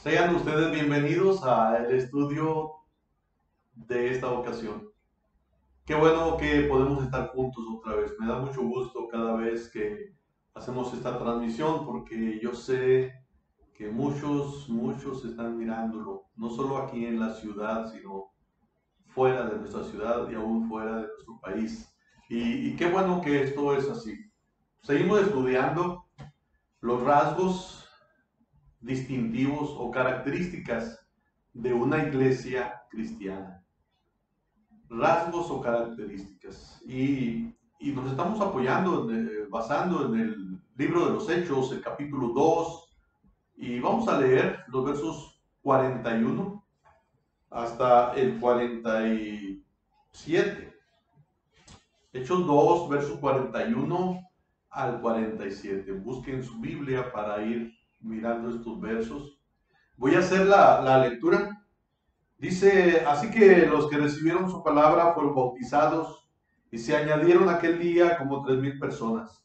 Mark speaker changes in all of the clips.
Speaker 1: Sean ustedes bienvenidos al estudio de esta ocasión. Qué bueno que podemos estar juntos otra vez. Me da mucho gusto cada vez que hacemos esta transmisión porque yo sé que muchos están mirándolo, no solo aquí en la ciudad, sino fuera de nuestra ciudad y aún fuera de nuestro país. Y qué bueno que esto es así. Seguimos estudiando los rasgos distintivos o características de una iglesia cristiana. Rasgos o características. Y nos estamos apoyando, basando en el libro de los Hechos, el capítulo 2, y vamos a leer los versos 41 hasta el 47. Hechos 2, versos 41 al 47. Busquen su Biblia para ir mirando estos versos. Voy a hacer la lectura. Dice, así que los que recibieron su palabra fueron bautizados y se añadieron aquel día como 3,000 personas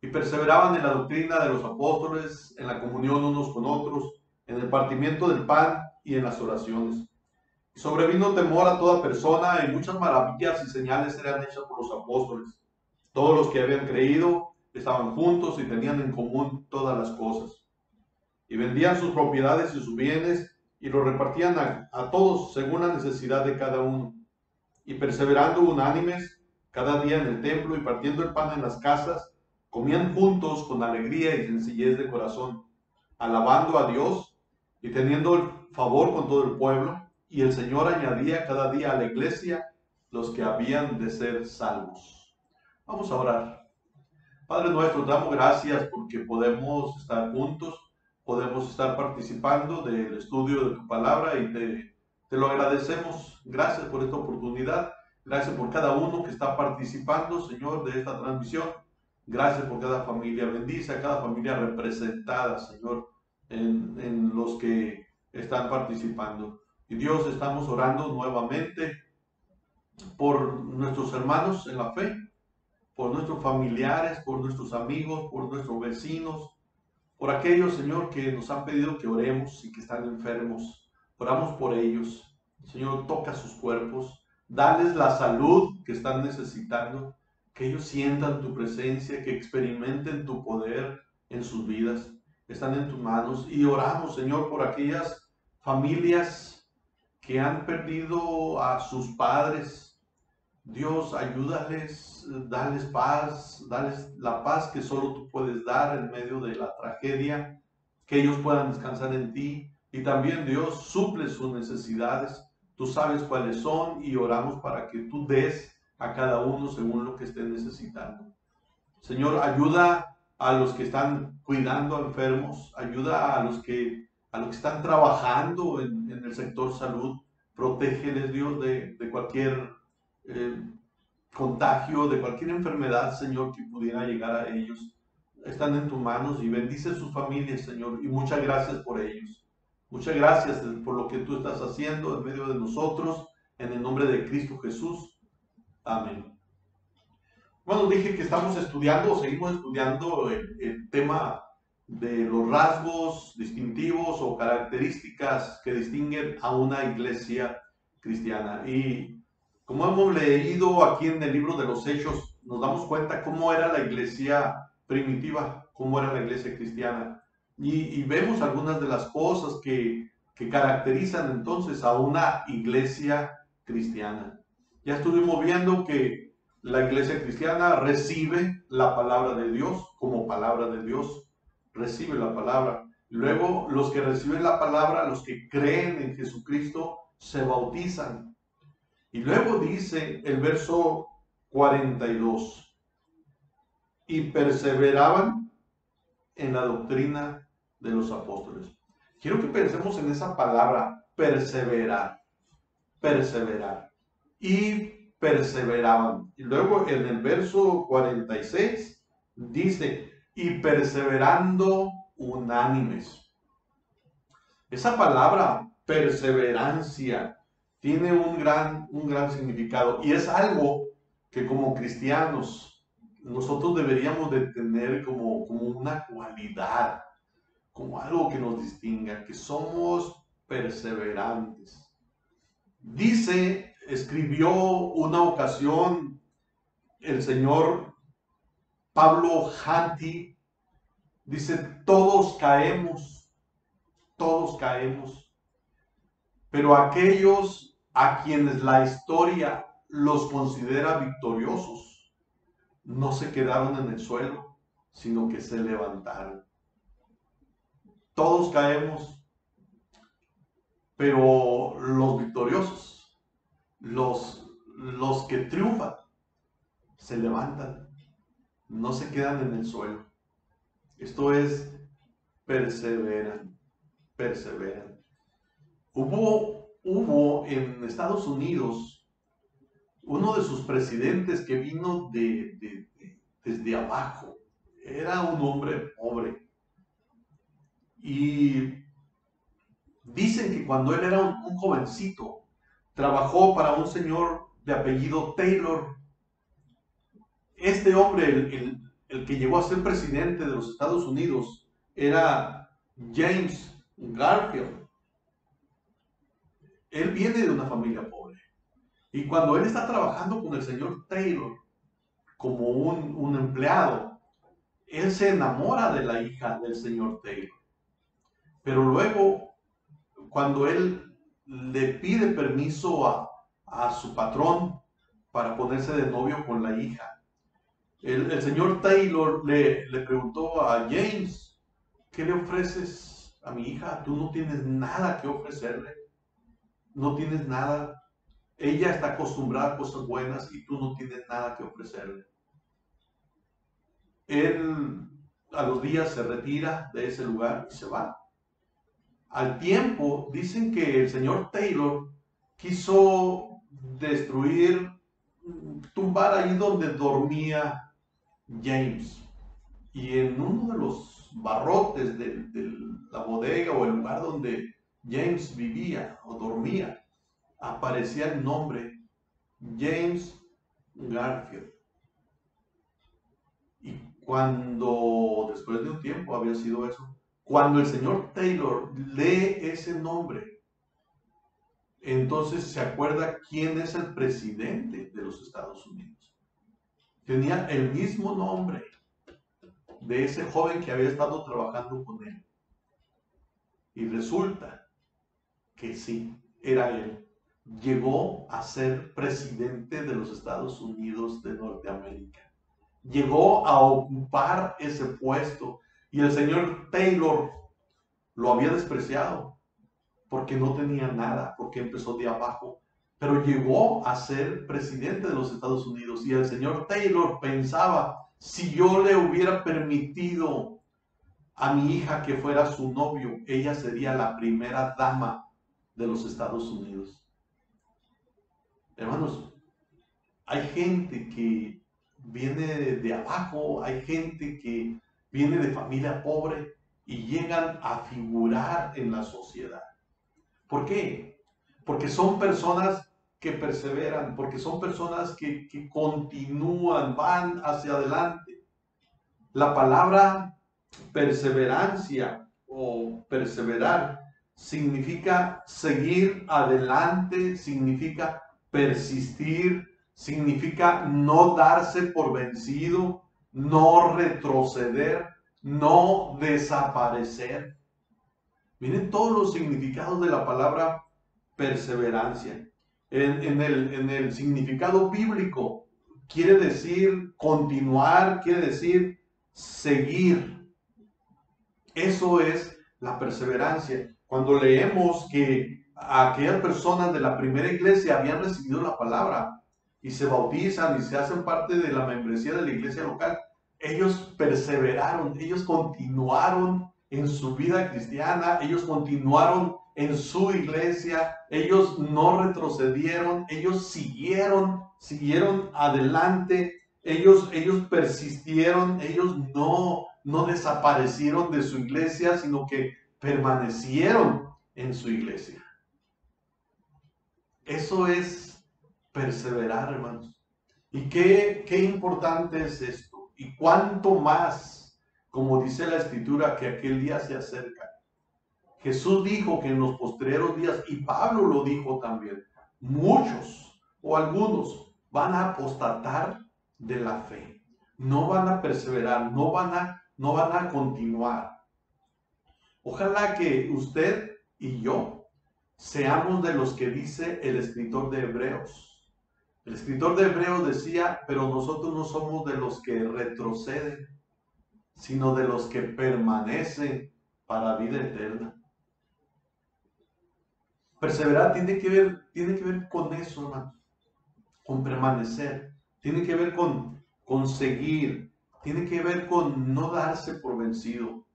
Speaker 1: y perseveraban en la doctrina de los apóstoles, en la comunión unos con otros, en el partimiento del pan y en las oraciones. Y sobrevino temor a toda persona y muchas maravillas y señales eran hechas por los apóstoles. Todos los que habían creído estaban juntos y tenían en común todas las cosas y vendían sus propiedades y sus bienes y los repartían a todos según la necesidad de cada uno. Y perseverando unánimes cada día en el templo y partiendo el pan en las casas, comían juntos con alegría y sencillez de corazón, alabando a Dios y teniendo el favor con todo el pueblo. Y el Señor añadía cada día a la iglesia los que habían de ser salvos. Vamos a orar. Padre nuestro, te damos gracias porque podemos estar juntos, podemos estar participando del estudio de tu palabra y te lo agradecemos. Gracias por esta oportunidad. Gracias por cada uno que está participando, Señor, de esta transmisión. Gracias por cada familia. Bendice a cada familia representada, Señor, en los que están participando. Y Dios, estamos orando nuevamente por nuestros hermanos en la fe, por nuestros familiares, por nuestros amigos, por nuestros vecinos, por aquellos, Señor, que nos han pedido que oremos y que están enfermos. Oramos por ellos. Señor, toca sus cuerpos, dales la salud que están necesitando, que ellos sientan tu presencia, que experimenten tu poder en sus vidas. Están en tus manos y oramos, Señor, por aquellas familias que han perdido a sus padres. Dios, ayúdales, dales paz, dales la paz que solo tú puedes dar en medio de la tragedia, que ellos puedan descansar en ti. Y también, Dios, suple sus necesidades. Tú sabes cuáles son y oramos para que tú des a cada uno según lo que esté necesitando. Señor, ayuda a los que están cuidando a enfermos, ayuda a los que están trabajando en el sector salud. Protégeles, Dios, de cualquier eh, contagio, de cualquier enfermedad, Señor, que pudiera llegar a ellos. Están en tus manos y bendice sus familias, Señor, y muchas gracias por ellos. Muchas gracias por lo que tú estás haciendo en medio de nosotros, en el nombre de Cristo Jesús. Amén. Bueno, dije que estamos estudiando, seguimos estudiando el tema de los rasgos distintivos o características que distinguen a una iglesia cristiana. Y como hemos leído aquí en el libro de los Hechos, nos damos cuenta cómo era la iglesia primitiva, cómo era la iglesia cristiana. Y vemos algunas de las cosas que caracterizan entonces a una iglesia cristiana. Ya estuvimos viendo que la iglesia cristiana recibe la palabra de Dios como palabra de Dios, recibe la palabra. Luego, los que reciben la palabra, los que creen en Jesucristo, se bautizan. Y luego dice el verso 42, y perseveraban en la doctrina de los apóstoles. Quiero que pensemos en esa palabra, perseverar, perseverar. Y perseveraban. Y luego en el verso 46 dice, y perseverando unánimes. Esa palabra, perseverancia, tiene un gran significado y es algo que como cristianos nosotros deberíamos de tener como una cualidad. como algo que nos distinga, que somos perseverantes. Escribió una ocasión el señor Pablo Hanti, dice, todos caemos, pero aquellos a quienes la historia los considera victoriosos, no se quedaron en el suelo, sino que se levantaron. Todos caemos, pero los victoriosos, los que triunfan, se levantan, no se quedan en el suelo. Esto es, perseveran. Hubo en Estados Unidos uno de sus presidentes que vino desde abajo. Era un hombre pobre. Y dicen que cuando él era un jovencito, trabajó para un señor de apellido Taylor. Este hombre, el que llegó a ser presidente de los Estados Unidos, era James Garfield. Él viene de una familia pobre. Y cuando él está trabajando con el señor Taylor como un empleado, él se enamora de la hija del señor Taylor. Pero luego, cuando él le pide permiso a su patrón para ponerse de novio con la hija, el señor Taylor le preguntó a James, ¿qué le ofreces a mi hija? Tú no tienes nada que ofrecerle. No tienes nada. Ella está acostumbrada a cosas buenas y tú no tienes nada que ofrecerle. Él a los días se retira de ese lugar y se va. Al tiempo, dicen que el señor Taylor quiso destruir, tumbar ahí donde dormía James. Y en uno de los barrotes de la bodega o el lugar donde James vivía o dormía, aparecía el nombre James Garfield. Y cuando, después de un tiempo había sido eso, cuando el señor Taylor lee ese nombre, entonces se acuerda quién es el presidente de los Estados Unidos. Tenía el mismo nombre de ese joven que había estado trabajando con él. Y resulta que sí, era él. Llegó a ser presidente de los Estados Unidos de Norteamérica. Llegó a ocupar ese puesto y el señor Taylor lo había despreciado porque no tenía nada, porque empezó de abajo, pero llegó a ser presidente de los Estados Unidos y el señor Taylor pensaba, si yo le hubiera permitido a mi hija que fuera su novio, ella sería la primera dama de los Estados Unidos. Hermanos, hay gente que viene de abajo, hay gente que viene de familia pobre y llegan a figurar en la sociedad. ¿Por qué? Porque son personas que perseveran, porque son personas que continúan, van hacia adelante. La palabra perseverancia o perseverar significa seguir adelante, significa persistir, significa no darse por vencido, no retroceder, no desaparecer. Miren todos los significados de la palabra perseverancia. En el significado bíblico quiere decir continuar, quiere decir seguir. Eso es la perseverancia. Cuando leemos que aquellas personas de la primera iglesia habían recibido la palabra y se bautizan y se hacen parte de la membresía de la iglesia local, ellos perseveraron, ellos continuaron en su vida cristiana, ellos continuaron en su iglesia, ellos no retrocedieron, ellos siguieron adelante, ellos persistieron, ellos no desaparecieron de su iglesia, sino que permanecieron en su iglesia. Eso es perseverar, hermanos. Y qué importante es esto. Y cuánto más como dice la Escritura, que aquel día se acerca. Jesús dijo que en los postreros días, y Pablo lo dijo también, muchos o algunos van a apostatar de la fe. No van a perseverar, no van a continuar. Ojalá que usted y yo seamos de los que dice el escritor de Hebreos. El escritor de Hebreos decía, pero nosotros no somos de los que retroceden, sino de los que permanecen para vida eterna. Perseverar tiene que ver con eso, hermano, con permanecer, tiene que ver con seguir, tiene que ver con no darse por vencido.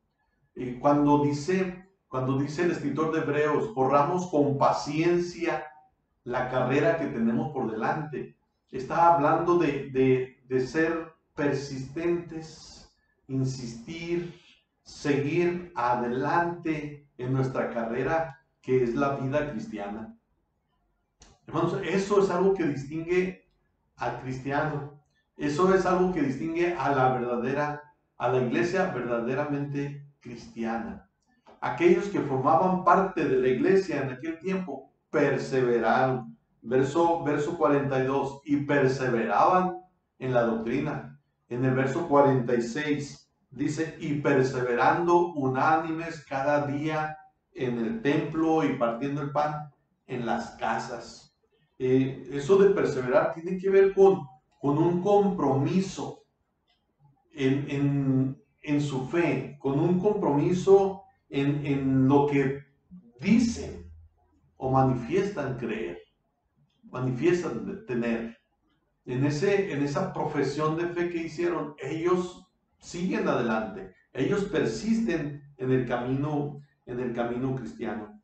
Speaker 1: Y cuando dice el escritor de Hebreos, corramos con paciencia la carrera que tenemos por delante, está hablando de ser persistentes, insistir, seguir adelante en nuestra carrera que es la vida cristiana. Hermanos, eso es algo que distingue al cristiano. Eso es algo que distingue a la iglesia verdaderamente cristiana. Aquellos que formaban parte de la iglesia en aquel tiempo perseveraron. Verso 42, y perseveraban en la doctrina. En el verso 46 dice, y perseverando unánimes cada día en el templo y partiendo el pan en las casas. Eso de perseverar tiene que ver con un compromiso en su fe, con un compromiso en lo que dicen o manifiestan creer, manifiestan tener. En esa profesión de fe que hicieron, ellos siguen adelante, ellos persisten en el camino cristiano.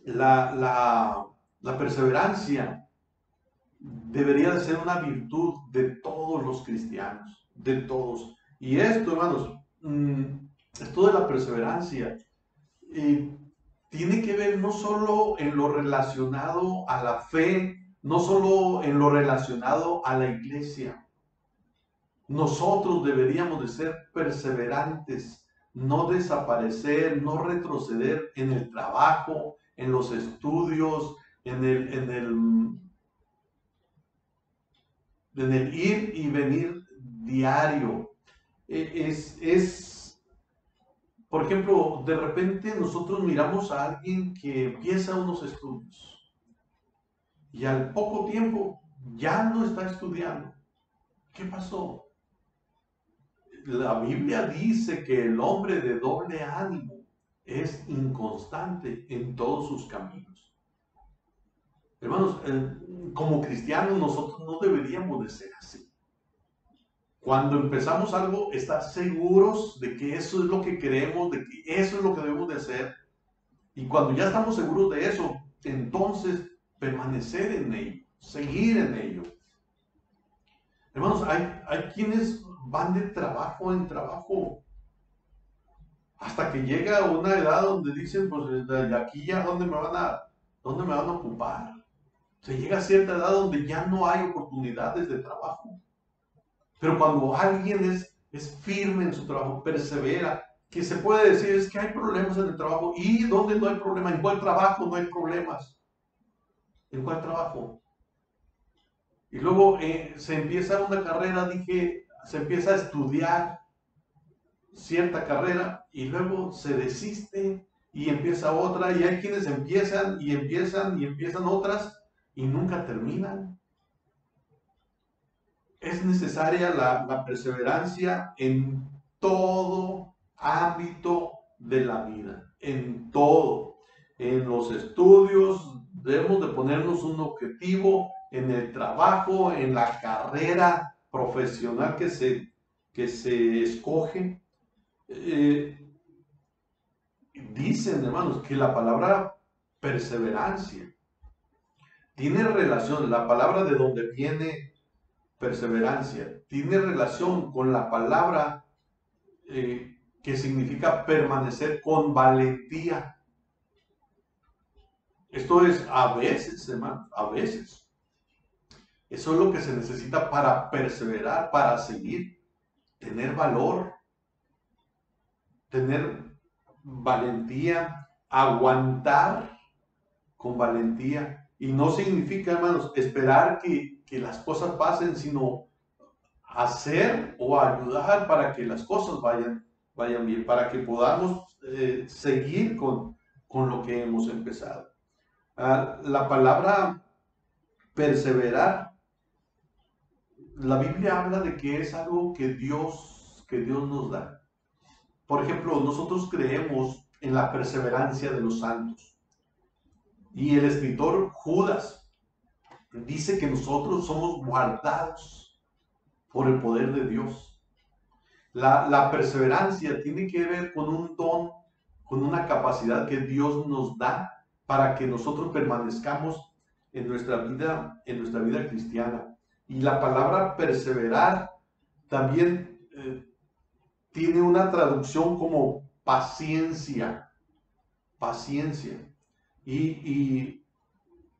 Speaker 1: La perseverancia debería de ser una virtud de todos los cristianos, de todos. Y esto, hermanos, esto de la perseverancia tiene que ver no solo en lo relacionado a la fe, no solo en lo relacionado a la iglesia. Nosotros deberíamos de ser perseverantes, no desaparecer, no retroceder en el trabajo, en los estudios, en el ir y venir diario. Por ejemplo, de repente nosotros miramos a alguien que empieza unos estudios y al poco tiempo ya no está estudiando. ¿Qué pasó? La Biblia dice que el hombre de doble ánimo es inconstante en todos sus caminos. Hermanos, como cristianos nosotros no deberíamos de ser así. Cuando empezamos algo, estar seguros de que eso es lo que queremos, de que eso es lo que debemos de hacer. Y cuando ya estamos seguros de eso, entonces permanecer en ello, seguir en ello. Hermanos, hay quienes van de trabajo en trabajo hasta que llega una edad donde dicen, pues de aquí ya, ¿dónde me van a ocupar? Se llega a cierta edad donde ya no hay oportunidades de trabajo. Pero cuando alguien es firme en su trabajo, persevera, que se puede decir es que hay problemas en el trabajo. ¿Y dónde no hay problema? ¿En cuál trabajo no hay problemas? ¿En cuál trabajo? Y luego se empieza una carrera, se empieza a estudiar cierta carrera y luego se desiste y empieza otra. Y hay quienes empiezan y empiezan otras y nunca terminan. Es necesaria la perseverancia en todo ámbito de la vida, en todo. En los estudios debemos de ponernos un objetivo, en el trabajo, en la carrera profesional que se escoge. Dicen, hermanos, que la palabra perseverancia tiene relación, la palabra de donde viene perseverancia tiene relación con la palabra que significa permanecer con valentía. Esto es a veces, hermano, a veces. Eso es lo que se necesita para perseverar, para seguir, tener valor, tener valentía, aguantar con valentía. Y no significa, hermanos, esperar que las cosas pasen, sino hacer o ayudar para que las cosas vayan bien, para que podamos seguir con lo que hemos empezado. La palabra perseverar, la Biblia habla de que es algo que Dios nos da. Por ejemplo, nosotros creemos en la perseverancia de los santos. Y el escritor Judas dice que nosotros somos guardados por el poder de Dios. La perseverancia tiene que ver con un don, con una capacidad que Dios nos da para que nosotros permanezcamos en nuestra vida cristiana. Y la palabra perseverar también tiene una traducción como paciencia, paciencia. Y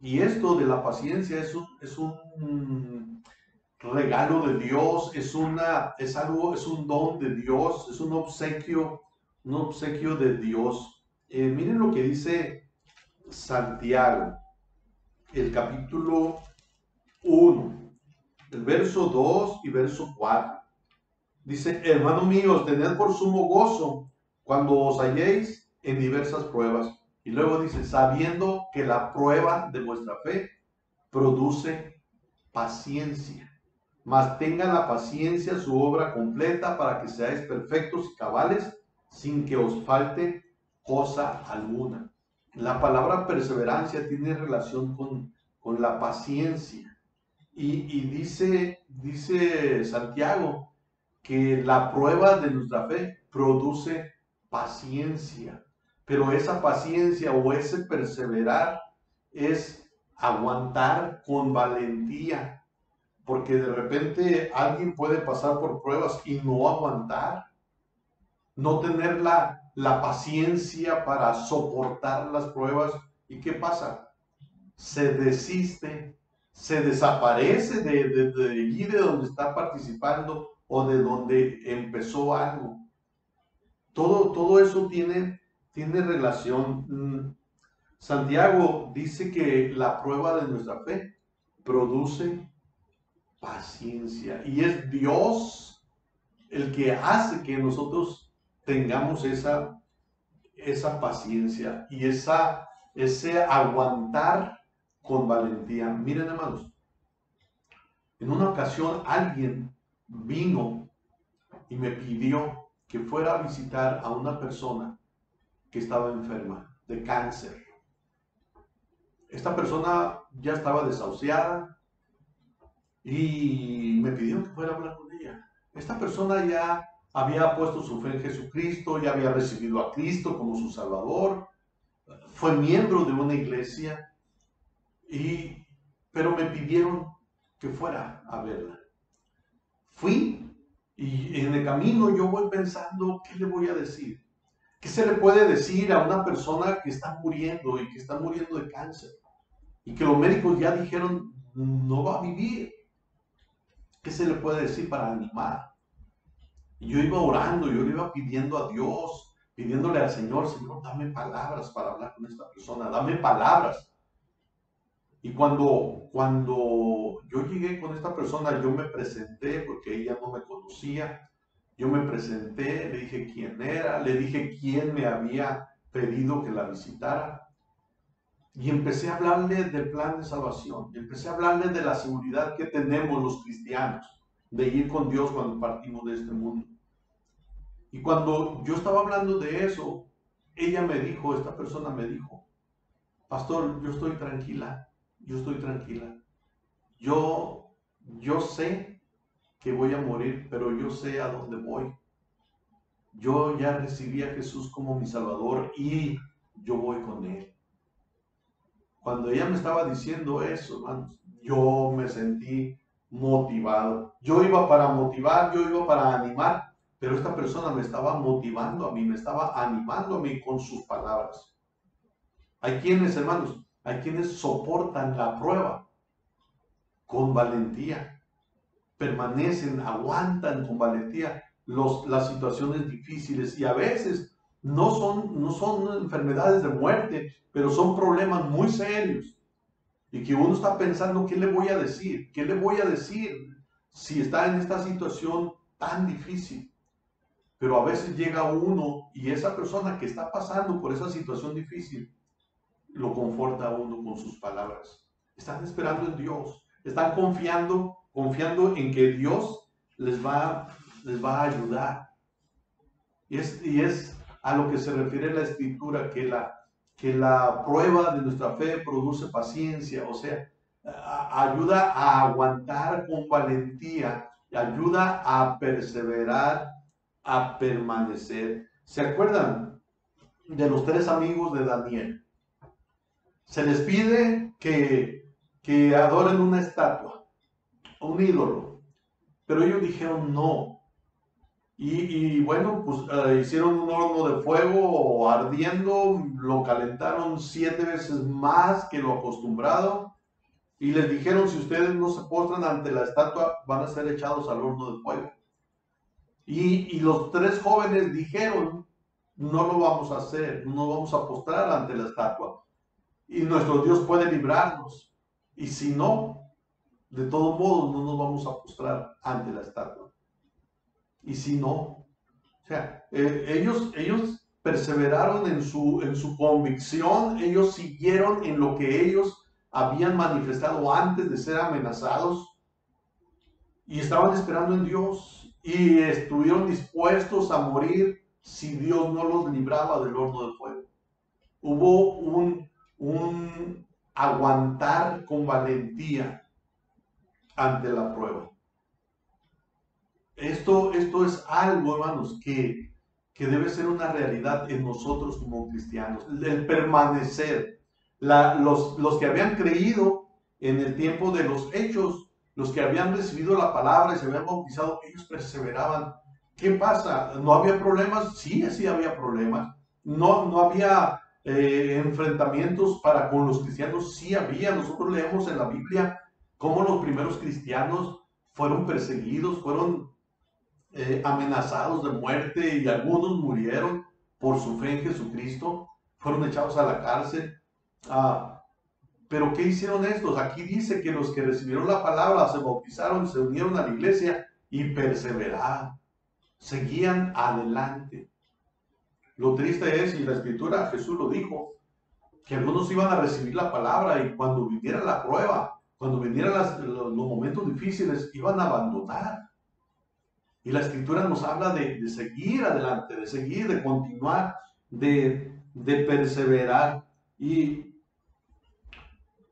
Speaker 1: esto de la paciencia es un regalo de Dios, es un don de Dios, es un obsequio de Dios. Miren lo que dice Santiago, el capítulo 1, el verso 2 y verso 4. Dice, hermanos míos, tened por sumo gozo cuando os halléis en diversas pruebas. Y luego dice, sabiendo que la prueba de vuestra fe produce paciencia. Mas tenga la paciencia su obra completa para que seáis perfectos y cabales sin que os falte cosa alguna. La palabra perseverancia tiene relación con la paciencia. Y dice Santiago que la prueba de nuestra fe produce paciencia. Pero esa paciencia o ese perseverar es aguantar con valentía. Porque de repente alguien puede pasar por pruebas y no aguantar, no tener la paciencia para soportar las pruebas. ¿Y qué pasa? Se desiste, se desaparece de allí de donde está participando o de donde empezó algo. Todo eso tiene relación. Santiago dice que la prueba de nuestra fe produce paciencia. Y es Dios el que hace que nosotros tengamos esa paciencia y ese aguantar con valentía. Miren, hermanos, en una ocasión alguien vino y me pidió que fuera a visitar a una persona que estaba enferma de cáncer. Esta persona ya estaba desahuciada y me pidió que fuera a hablar con ella. Esta persona ya había puesto su fe en Jesucristo, ya había recibido a Cristo como su Salvador, fue miembro de una iglesia, pero me pidieron que fuera a verla. Fui y en el camino yo voy pensando, ¿qué le voy a decir? ¿Qué se le puede decir a una persona que está muriendo y que está muriendo de cáncer? Y que los médicos ya dijeron, no va a vivir. ¿Qué se le puede decir para animar? Y yo iba orando, yo le iba pidiendo a Dios, pidiéndole al Señor, Señor, dame palabras para hablar con esta persona, dame palabras. Y cuando yo llegué con esta persona, yo me presenté, porque ella no me conocía, yo me presenté, le dije quién era, le dije quién me había pedido que la visitara. Y empecé a hablarle del plan de salvación, y empecé a hablarle de la seguridad que tenemos los cristianos, de ir con Dios cuando partimos de este mundo. Y cuando yo estaba hablando de eso, esta persona me dijo, pastor, yo estoy tranquila. Yo sé que voy a morir, pero yo sé a dónde voy. Yo ya recibí a Jesús como mi Salvador y yo voy con Él. Cuando ella me estaba diciendo eso, hermanos, yo me sentí motivado. Yo iba para motivar, yo iba para animar, pero esta persona me estaba motivando a mí, me estaba animando a mí con sus palabras. Hay quienes, hermanos, hay quienes soportan la prueba con valentía, permanecen, aguantan con valentía, las situaciones difíciles, y a veces no son enfermedades de muerte, pero son problemas muy serios y que uno está pensando, ¿qué le voy a decir? ¿Qué le voy a decir si está en esta situación tan difícil? Pero a veces llega uno y esa persona que está pasando por esa situación difícil lo conforta a uno con sus palabras. Están esperando en Dios, están confiando en que Dios les va a ayudar. Y es a lo que se refiere la Escritura, que la prueba de nuestra fe produce paciencia, o sea, ayuda a aguantar con valentía, ayuda a perseverar, a permanecer. ¿Se acuerdan de los 3 amigos de Daniel? Se les pide que adoren una estatua, un ídolo, pero ellos dijeron no. Y bueno, pues hicieron un horno de fuego ardiendo, lo calentaron 7 veces más que lo acostumbrado y les dijeron, si ustedes no se postran ante la estatua, van a ser echados al horno de fuego. Y los 3 jóvenes dijeron, no lo vamos a hacer, no nos vamos a postrar ante la estatua. Y nuestro Dios puede librarnos. Y si no, de todos modos no nos vamos a postrar ante la estatua. Y si no, o sea, ellos perseveraron en su convicción, ellos siguieron en lo que ellos habían manifestado antes de ser amenazados y estaban esperando en Dios y estuvieron dispuestos a morir si Dios no los libraba del horno de fuego. Hubo un aguantar con valentía ante la prueba. Esto es algo, hermanos, que debe ser una realidad en nosotros como cristianos. El permanecer. Los que habían creído en el tiempo de los hechos, los que habían recibido la palabra y se habían bautizado, ellos perseveraban. ¿Qué pasa? ¿No había problemas? Sí, sí había problemas. No había enfrentamientos para con los cristianos. Sí había. Nosotros leemos en la Biblia cómo los primeros cristianos fueron perseguidos, fueron amenazados de muerte y algunos murieron por su fe en Jesucristo, fueron echados a la cárcel. Pero ¿qué hicieron estos? Aquí dice que los que recibieron la palabra se bautizaron, se unieron a la iglesia y perseveraron, seguían adelante. Lo triste es, y la Escritura, Jesús lo dijo, que algunos iban a recibir la palabra y cuando viniera la prueba, cuando vinieran los momentos difíciles, iban a abandonar. Y la Escritura nos habla de seguir adelante, de seguir, de continuar, de perseverar. Y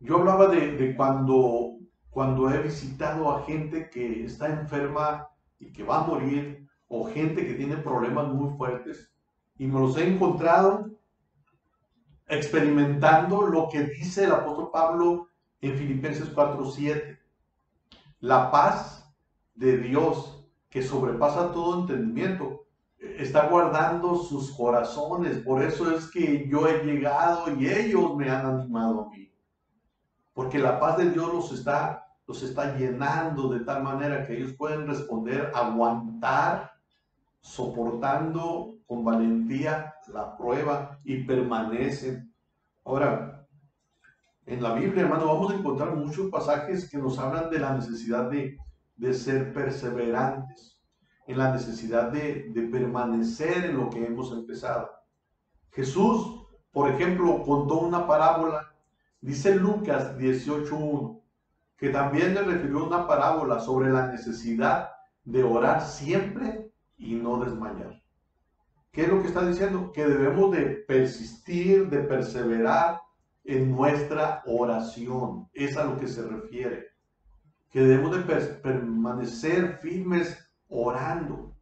Speaker 1: yo hablaba de cuando he visitado a gente que está enferma y que va a morir, o gente que tiene problemas muy fuertes, y me los he encontrado experimentando lo que dice el apóstol Pablo en Filipenses 4:7. La paz de Dios, que sobrepasa todo entendimiento, está guardando sus corazones. Por eso es que yo he llegado y ellos me han animado a mí. Porque la paz de Dios los está llenando de tal manera que ellos pueden responder, aguantar, soportando con valentía la prueba y permanecen. Ahora, en la Biblia, hermano, vamos a encontrar muchos pasajes que nos hablan de la necesidad de ser perseverantes, en la necesidad de permanecer en lo que hemos empezado. Jesús, por ejemplo, contó una parábola, dice Lucas 18:1, que también le refirió una parábola sobre la necesidad de orar siempre y no desmayar. ¿Qué es lo que está diciendo? Que debemos de persistir, de perseverar en nuestra oración. Es a lo que se refiere. Que debemos de permanecer firmes orando,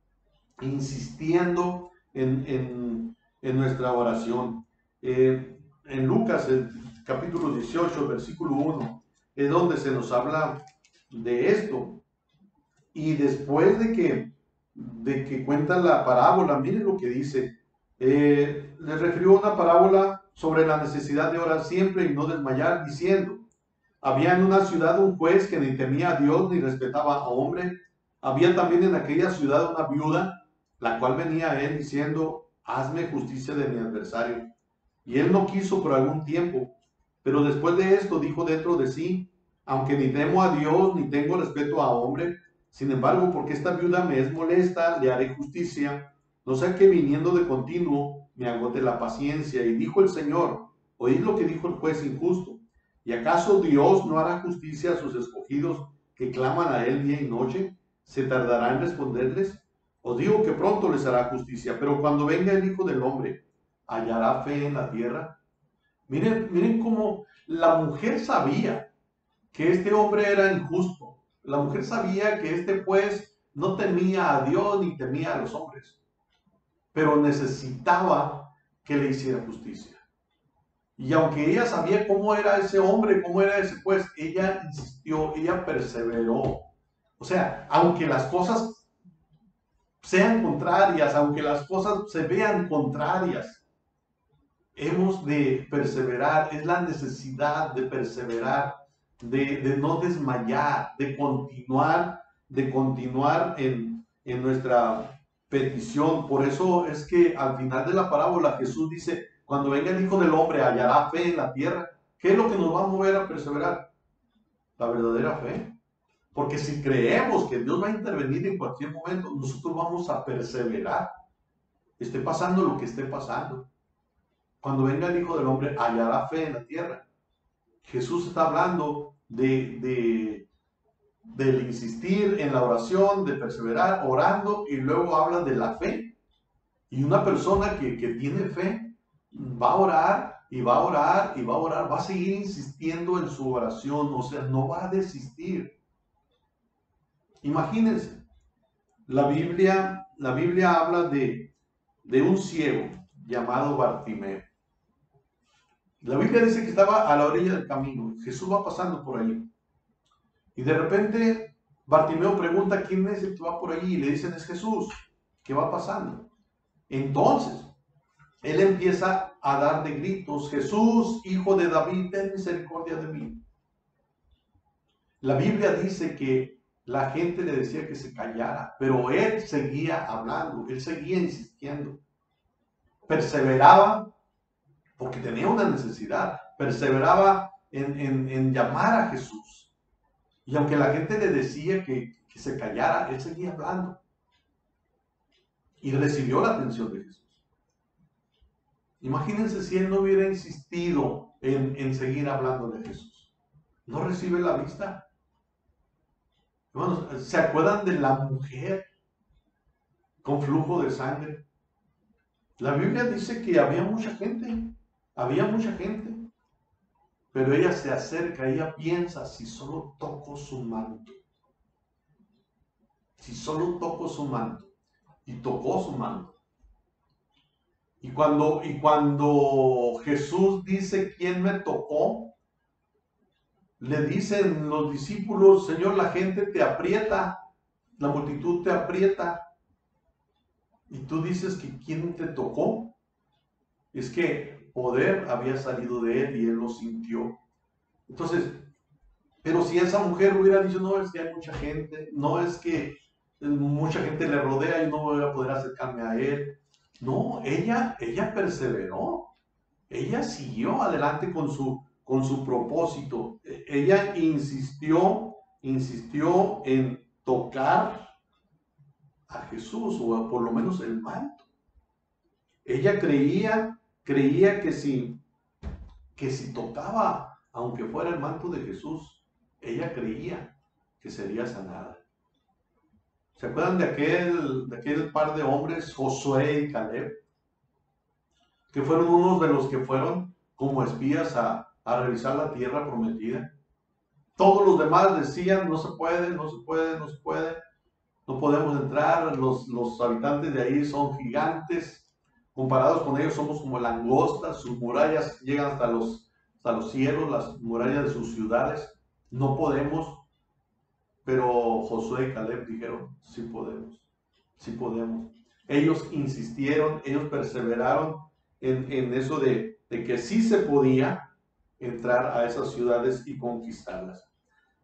Speaker 1: insistiendo en nuestra oración. En Lucas, el capítulo 18, versículo 1, es donde se nos habla de esto. Y después de que cuenta la parábola, miren lo que dice. Les refirió una parábola sobre la necesidad de orar siempre y no desmayar, diciendo: había en una ciudad un juez que ni temía a Dios ni respetaba a hombre. Había también en aquella ciudad una viuda la cual venía a él diciendo, hazme justicia de mi adversario. Y él no quiso por algún tiempo, pero después de esto dijo dentro de sí, aunque ni temo a Dios, ni tengo respeto a hombre, sin embargo, porque esta viuda me es molesta, le haré justicia, no sea que viniendo de continuo me agote la paciencia. Y dijo el Señor, oíd lo que dijo el juez injusto. ¿Y acaso Dios no hará justicia a sus escogidos que claman a él día y noche? ¿Se tardará en responderles? Os digo que pronto les hará justicia, pero cuando venga el Hijo del Hombre, ¿hallará fe en la tierra? Miren cómo la mujer sabía que este hombre era injusto. La mujer sabía que este juez no temía a Dios ni temía a los hombres, pero necesitaba que le hiciera justicia. Y aunque ella sabía cómo era ese hombre, cómo era ese juez, ella insistió, ella perseveró. O sea, aunque las cosas sean contrarias, aunque las cosas se vean contrarias, hemos de perseverar. Es la necesidad de perseverar, de no desmayar, de continuar en nuestra petición. Por eso es que al final de la parábola Jesús dice, cuando venga el Hijo del Hombre, hallará fe en la tierra. ¿Qué es lo que nos va a mover a perseverar? La verdadera fe. Porque si creemos que Dios va a intervenir en cualquier momento, nosotros vamos a perseverar. Esté pasando lo que esté pasando. Cuando venga el Hijo del Hombre, hallará fe en la tierra. Jesús está hablando del insistir en la oración, de perseverar orando, y luego habla de la fe. Y una persona que tiene fe va a orar y va a orar y va a orar, va a seguir insistiendo en su oración, o sea, no va a desistir. Imagínense, la Biblia habla de un ciego llamado Bartimeo. La Biblia dice que estaba a la orilla del camino. Jesús va pasando por allí. Y de repente Bartimeo pregunta quién es el que va por allí. Y le dicen, es Jesús, que va pasando. Entonces, él empieza a dar de gritos, Jesús, hijo de David, ten misericordia de mí. La Biblia dice que la gente le decía que se callara, pero él seguía hablando, él seguía insistiendo. Perseveraba porque tenía una necesidad, perseveraba en llamar a Jesús. Y aunque la gente le decía que se callara, él seguía hablando. Y recibió la atención de Jesús. Imagínense si él no hubiera insistido en seguir hablando de Jesús. ¿No recibe la vista? Hermanos, ¿se acuerdan de la mujer con flujo de sangre? La Biblia dice que había mucha gente, pero ella se acerca, ella piensa, si solo toco su manto, si solo toco su manto, y tocó su manto. Y cuando Jesús dice, ¿quién me tocó? Le dicen los discípulos, Señor, la gente te aprieta, la multitud te aprieta. Y tú dices que ¿quién te tocó? Es que poder había salido de él y él lo sintió. Entonces, pero si esa mujer hubiera dicho, no, es que hay mucha gente, no es que mucha gente le rodea y no voy a poder acercarme a él. No, ella perseveró. Ella siguió adelante con su propósito. Ella insistió en tocar a Jesús, o por lo menos el manto. Ella creía que si tocaba, aunque fuera el manto de Jesús, ella creía que sería sanada. ¿Se acuerdan de aquel par de hombres, Josué y Caleb? Que fueron unos de los que fueron como espías a revisar la tierra prometida. Todos los demás decían, no se puede, no se puede, no se puede, no podemos entrar, los habitantes de ahí son gigantes, comparados con ellos somos como langostas, sus murallas llegan hasta los cielos, las murallas de sus ciudades, no podemos. Pero Josué y Caleb dijeron, sí podemos, sí podemos. Ellos insistieron, ellos perseveraron en eso de que sí se podía entrar a esas ciudades y conquistarlas.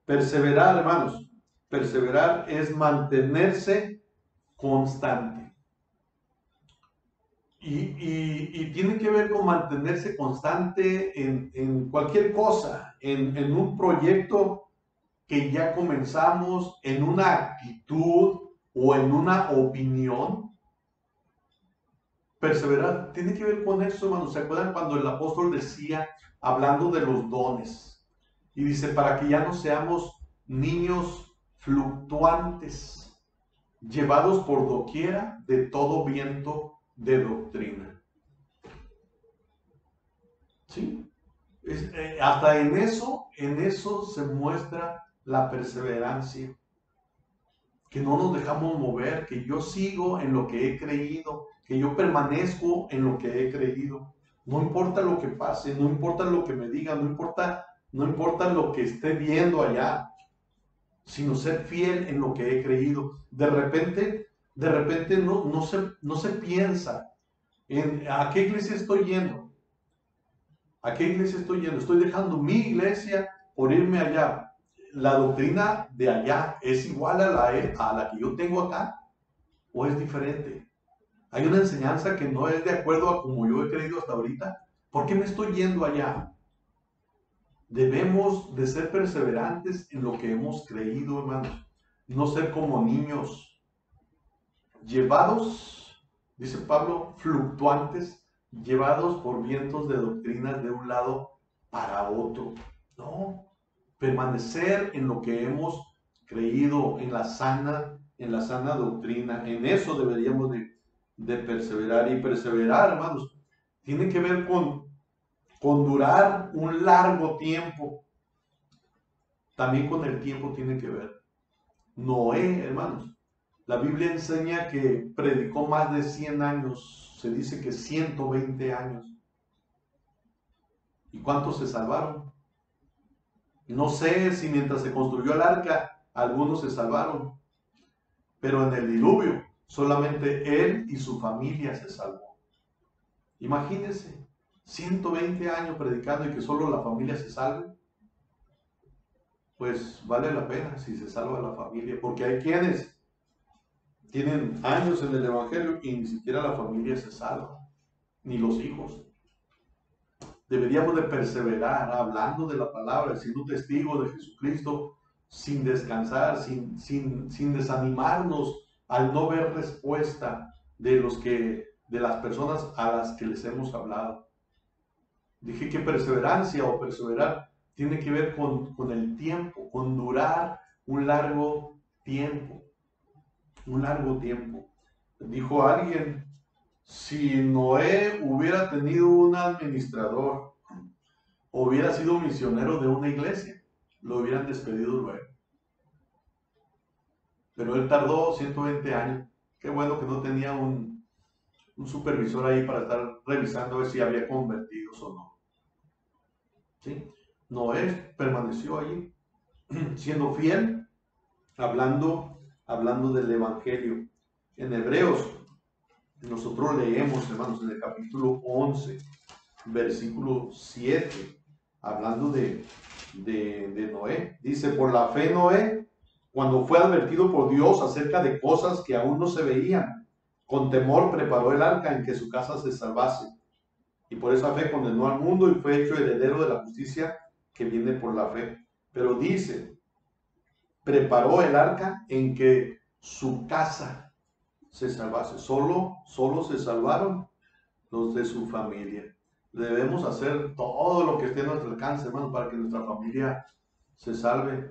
Speaker 1: Perseverar, hermanos, perseverar es mantenerse constante. Y tiene que ver con mantenerse constante en cualquier cosa, en un proyecto que ya comenzamos, en una actitud o en una opinión. Perseverar tiene que ver con eso, hermanos. ¿Se acuerdan cuando el apóstol decía, hablando de los dones? Y dice, para que ya no seamos niños fluctuantes, llevados por doquiera de todo viento de doctrina. ¿Sí? Hasta en eso se muestra la perseverancia. Que no nos dejamos mover, que yo sigo en lo que he creído, que yo permanezco en lo que he creído. No importa lo que pase, no importa lo que me digan, no importa lo que esté viendo allá, sino ser fiel en lo que he creído. De repente no se piensa en a qué iglesia estoy yendo. ¿A qué iglesia estoy yendo? Estoy dejando mi iglesia por irme allá. ¿La doctrina de allá es igual a la que yo tengo acá o es diferente? Hay una enseñanza que no es de acuerdo a como yo he creído hasta ahorita. ¿Por qué me estoy yendo allá? Debemos de ser perseverantes en lo que hemos creído, hermanos. No ser como niños llevados, dice Pablo, fluctuantes, llevados por vientos de doctrinas de un lado para otro. No, permanecer en lo que hemos creído, en la sana doctrina. En eso deberíamos de perseverar. Y perseverar, hermanos, tiene que ver con durar un largo tiempo. También con el tiempo tiene que ver. Noé, hermanos, la Biblia enseña que predicó más de 100 años, se dice que 120 años. ¿Y cuántos se salvaron? No sé si mientras se construyó el arca algunos se salvaron, pero en el diluvio solamente él y su familia se salvó. Imagínense, 120 años predicando y que solo la familia se salve. Pues vale la pena si se salva la familia, porque hay quienes tienen años en el Evangelio y ni siquiera la familia se salva, ni los hijos. Deberíamos de perseverar hablando de la palabra, siendo testigos de Jesucristo, sin descansar, sin desanimarnos al no ver respuesta de las personas a las que les hemos hablado. Dije que perseverancia o perseverar tiene que ver con el tiempo, con durar un largo tiempo. Un largo tiempo. Dijo alguien, si Noé hubiera tenido un administrador, hubiera sido misionero de una iglesia, lo hubieran despedido luego. Pero él tardó 120 años. Qué bueno que no tenía un supervisor ahí para estar revisando a ver si había convertidos o no. ¿Sí? Noé permaneció allí, siendo fiel, hablando del Evangelio. En Hebreos, nosotros leemos, hermanos, en el capítulo 11, versículo 7, hablando de Noé. Dice, por la fe Noé, cuando fue advertido por Dios acerca de cosas que aún no se veían, con temor preparó el arca en que su casa se salvase. Y por esa fe condenó al mundo y fue hecho heredero de la justicia que viene por la fe. Pero dice, preparó el arca en que su casa se salvase. Solo se salvaron los de su familia. Debemos hacer todo lo que esté a nuestro alcance, hermanos, para que nuestra familia se salve.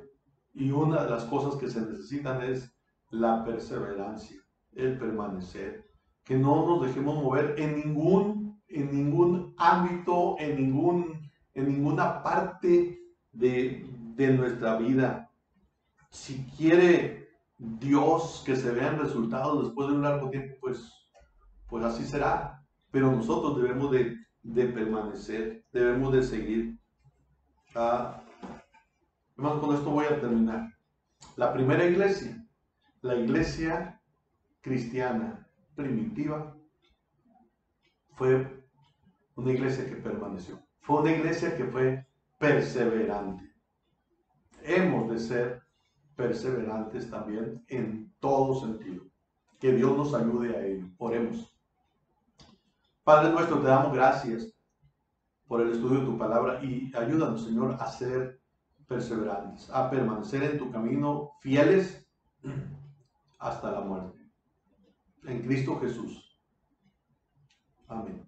Speaker 1: Y una de las cosas que se necesitan es la perseverancia, el permanecer. Que no nos dejemos mover en ningún ámbito, en ninguna parte de nuestra vida. Si quiere Dios que se vean resultados después de un largo tiempo, pues así será. Pero nosotros debemos de permanecer, debemos de seguir. Hermanos, con esto voy a terminar. La primera iglesia, la iglesia cristiana primitiva, fue una iglesia que permaneció. Fue una iglesia que fue perseverante. Hemos de ser perseverantes también en todo sentido. Que Dios nos ayude a ello. Oremos. Padre nuestro, te damos gracias por el estudio de tu palabra y ayúdanos, Señor, a ser perseverantes, a permanecer en tu camino fieles hasta la muerte. En Cristo Jesús. Amén.